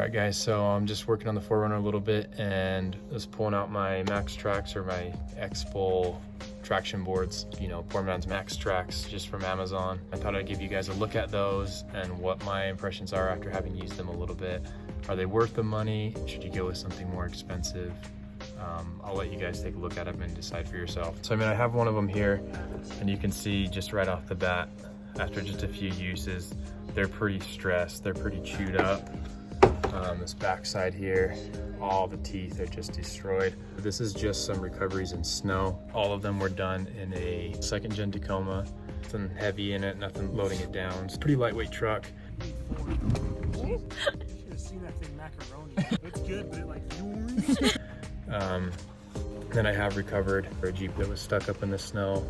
Alright guys, so I'm just working on the 4Runner a little bit and was pulling out my Max Trax or my Xbull traction boards, you know, poor man's Max Trax, just from Amazon. I thought I'd give you guys a look at those and what my impressions are after having used them a little bit. Are they worth the money? Should you go with something more expensive? I'll let you guys take a look at them and decide for yourself. So I mean, I have one of them here and you can see just right off the bat, after just a few uses, they're pretty stressed, they're pretty chewed up. This backside here, all the teeth are just destroyed. This is just some recoveries in snow. All of them were done in a 2nd gen Tacoma. Nothing heavy in it, nothing loading it down. It's a pretty lightweight truck. You should have seen that thing macaroni. It's good, but it like... Then I have recovered for a Jeep that was stuck up in the snow,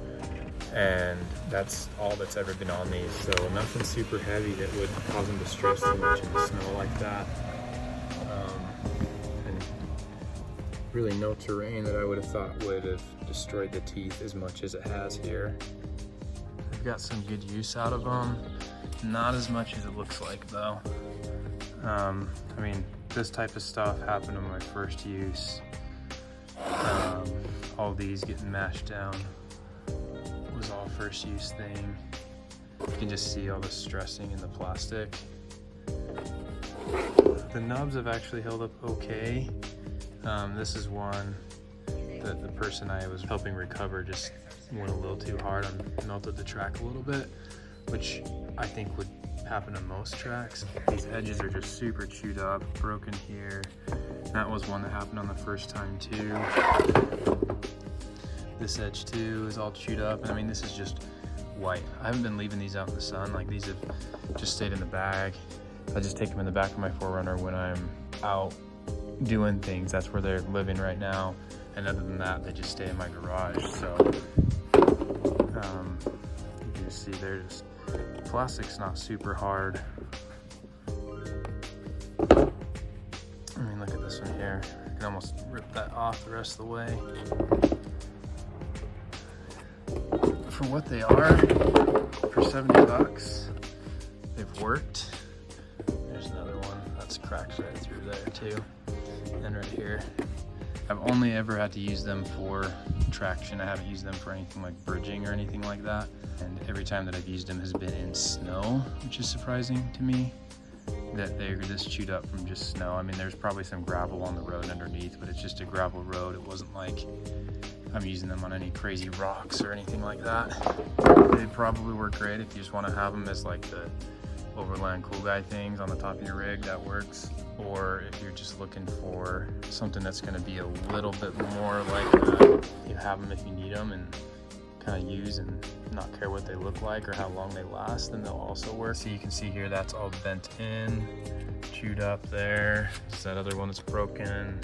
and that's all that's ever been on these. So nothing super heavy that would cause them to stress too much in the snow like that. And really no terrain that I would have thought would have destroyed the teeth as much as it has here. I've got some good use out of them. Not as much as it looks like though. I mean, this type of stuff happened in my first use. All these getting mashed down was all first use thing. You can just see all the stressing in the plastic. The nubs have actually held up okay. This is one that the person I was helping recover just went a little too hard and melted the track a little bit, which I think would happen on most tracks. These edges are just super chewed up, broken here. That was one that happened on the first time too. This edge too is all chewed up. I mean, this is just white. I haven't been leaving these out in the sun. Like, these have just stayed in the bag. I just take them in the back of my 4Runner when I'm out doing things. That's where they're living right now. And other than that, they just stay in my garage. So you can just see they're just, plastic's not super hard. I mean, look at this one here. I can almost rip that off the rest of the way. For what they are, for 70 bucks, they've worked. There's another one that's cracked right through there too. And right here. I've only ever had to use them for traction. I haven't used them for anything like bridging or anything like that. And every time that I've used them has been in snow, which is surprising to me that they're this chewed up from just snow. I mean, there's probably some gravel on the road underneath, but it's just a gravel road. It wasn't like I'm using them on any crazy rocks or anything like that. They probably work great if you just want to have them as like the overland cool guy things on the top of your rig, that works. Or if you're just looking for something that's going to be a little bit more like that, you have them if you need them and kind of use and not care what they look like or how long they last, then they'll also work. So you can see here, that's all bent in, chewed up there. There's that other one that's broken.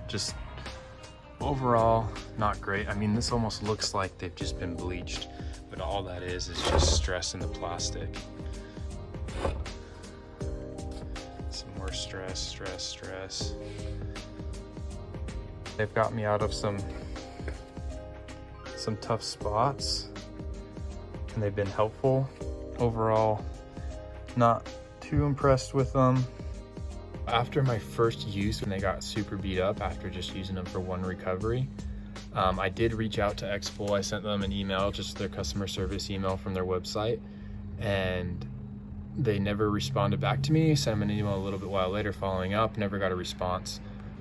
Just overall, not great. I mean, this almost looks like they've just been bleached, but all that is just stress in the plastic. Some more stress. They've got me out of some tough spots and they've been helpful. Overall, not too impressed with them. After my first use, when they got super beat up after just using them for one recovery, I did reach out to Xbull. I sent them an email, just their customer service email from their website, and they never responded back to me. Sent them an email a little bit while later following up, never got a response.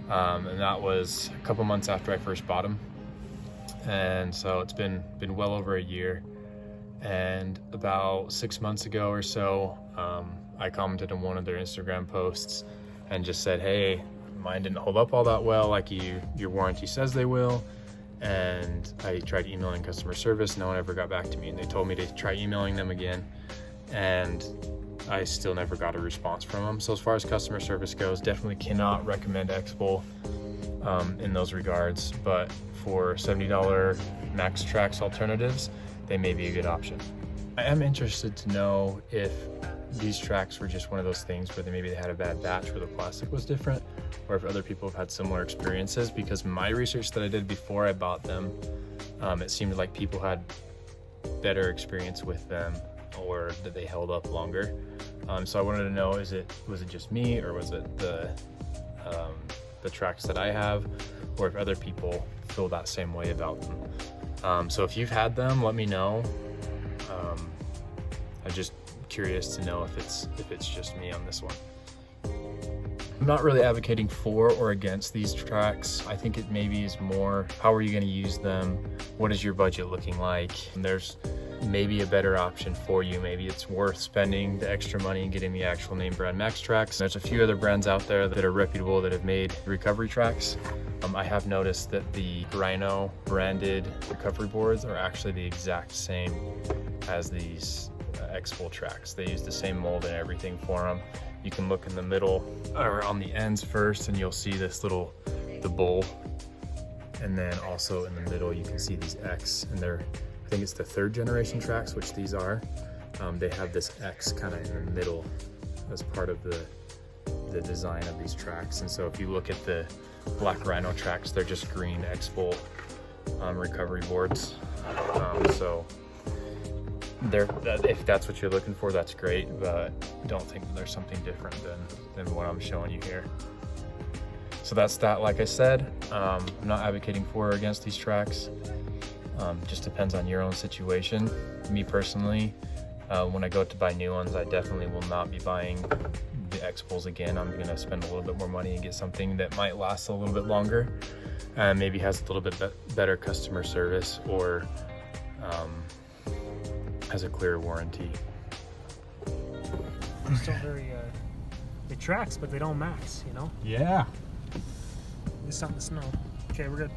And that was a couple months after I first bought them. And so it's been well over a year. And about 6 months ago or so, I commented on one of their Instagram posts and just said, hey, mine didn't hold up all that well like your warranty says they will. And I tried emailing customer service, no one ever got back to me, and they told me to try emailing them again, and I still never got a response from them. So as far as customer service goes, definitely cannot recommend Xbull in those regards, but for $70 Max Trax alternatives, they may be a good option. I am interested to know if these tracks were just one of those things where maybe they had a bad batch where the plastic was different, or if other people have had similar experiences, because my research that I did before I bought them, it seemed like people had better experience with them or that they held up longer. So I wanted to know, was it just me, or was it the Trax that I have, or if other people feel that same way about them. So if you've had them, let me know. I'm just curious to know if it's just me on this one. I'm not really advocating for or against these Trax. I think it maybe is more, how are you going to use them? What is your budget looking like? And there's maybe a better option for you. Maybe it's worth spending the extra money and getting the actual name brand Max Trax. There's a few other brands out there that are reputable that have made recovery Trax. I have noticed that the Rhino branded recovery boards are actually the exact same as these Xbull Trax. They use the same mold and everything for them. You can look in the middle or on the ends first, and you'll see this the bowl. And then also in the middle, you can see these X, and I think it's the 3rd generation Trax, which these are. They have this X kind of in the middle as part of the design of these Trax. And so if you look at the black Rhino Trax, they're just green Xbull recovery boards. So if that's what you're looking for, that's great, but don't think that there's something different than what I'm showing you here. So that's that. Like I said, I'm not advocating for or against these Trax. Just depends on your own situation. Me personally, when I go to buy new ones, I definitely will not be buying the Xbulls again. I'm gonna spend a little bit more money and get something that might last a little bit longer, and maybe has a little bit better customer service, or has a clear warranty. They're still very, they Trax, but they don't max, you know? Yeah. It's something to know. Okay, we're good.